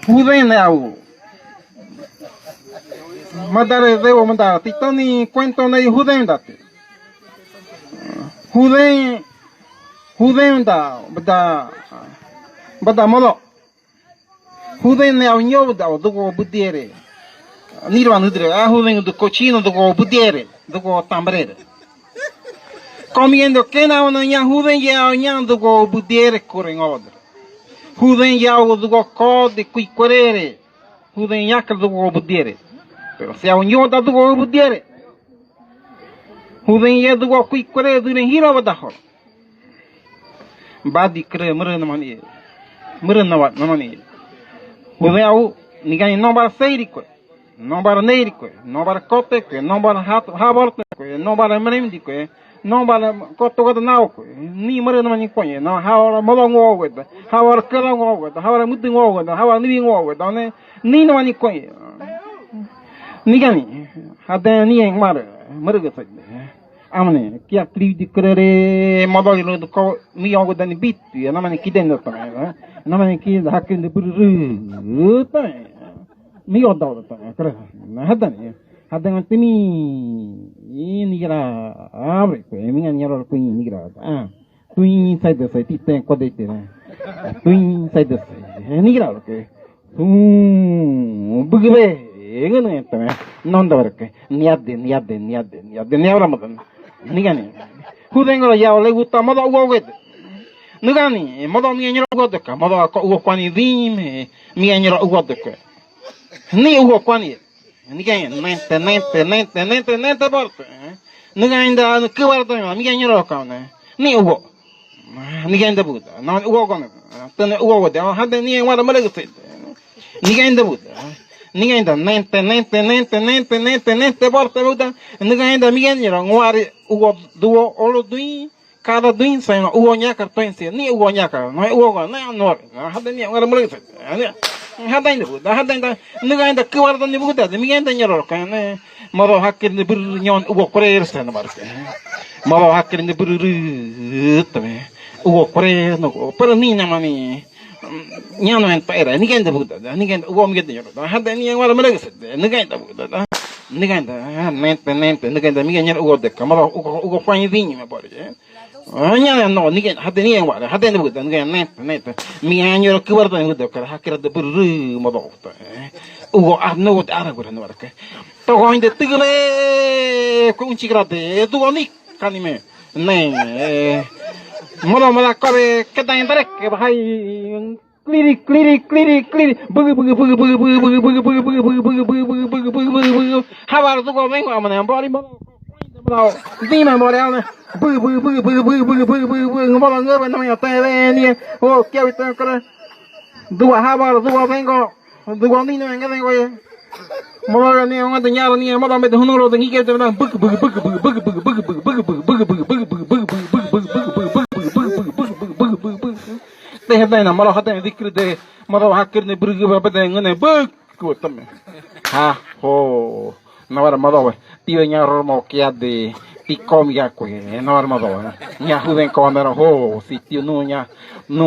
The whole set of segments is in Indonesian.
Huden au. Madare debo mandar. Titoni cuento na huden date. Huden da bada modo. Huden au nyo da dugo budiere. Nirwa nudre. Huden do cochino dugo budiere. Dugo tambrere. Comiendo que na ona nya huden ya nya dugo budiere corren odre. Huden ya dugo co de cuicorere. Huden ya que dugo budiere. Pero se aunyo da dugo budiere. Huden ya dugo cuicorere duren hiro badaho. Badi kre meren namani. Meren nawat namani. Huden au nigan no bar seiriko. No bar neiriko. No bar kote ko. No bar haborte ko. No bar mremdi ko. No bar koto koto nao ko. Ni meren namani ko. No hawar molong ogo. Hawar kerang ogo. Hawar muting ogo. Hawar living ogo. Ni namani ko. Nigani. Hada ni yang mar. Merga sa. Amne kia tri di krere modal do ko mi ogo dani bit. Namani kiden do tama. Namani ki hakin de buru. Tama. Mi odo do tama. Kre. Hadani. Hadang timi ini kira abre ko mi ngan yaro ko ni kira. Tuin side de side titen ko de tena. Tuin side de side. Ni kira ko. Bugbe. Engane tama. Nonda barke. Niade niabra madan. Nigani. Hudengro ya le gusta modo ugoget. Nugani, modo mi nyoro ugodeka, modo ko ugo kwani dim, mi nyoro ugodeka. Ni ugo kwani. Nigani, nente borte. Nugani da kuwarto mi nyoro kaune. Ni ugo. Nigani da buda. No ugo kono. Tene ugo de, hade ni wala malagse. Nigani da buda. Ninguém da nente borte buda. Ninguém da miguel nyoro ngwari ugo duo olo duin cada duin sai no ugo nyaka pensi ni ugo nyaka no ugo no hada ni ngara mulai hada inda buda hada inda ninguém da kuar da ni buda miguel da nyoro kan maro hakir ni bur nyon ugo korer sa na barke maro hakir ni bur tame ugo korer no pero ni na mami nyano en paera ninguém da buda ninguém ugo miguel da nyoro hada ni ngara mulai ninguém da buda ninguém da nente ninguém da miguel nyoro ugo de kamaro ugo fani vinho me pode nya no ninguém hada ni ngara hada ni buda ninguém nente miguel nyoro kuar da buda kara hakira da bur modo ugo no da ara gora no barke to go inde tigre ko un chigrate tu oni kanime ne mola kore kita yang tarik ke bahai klirik bugu habar tu kau mengko amane bari mo di ma bari ana bugu ngomong ngebe namanya tele ni oh kia itu kare dua habar dua mengko dua ni nang ngene koye mola ni orang tanya ni mola met hunuro tengi ke tu bugu teh na malah hata dikir de malah hakir ne burgi ba bade ngene buk ko tame ha ho nawar malah tiwe nya romo kia de ti kom ya ko nawar malah nya huden ko na ho si ti no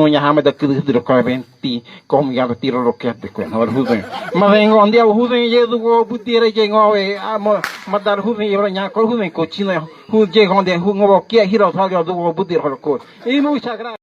nya hame da kid de ko venti kom ya tiro ro kia de ko nawar huden ma vengo andia huden ye du go butire je ngo e madar huden ye nya ko huden ko chino hu je gonde hu ngo kia hiro thal do go butir ko e mu chagra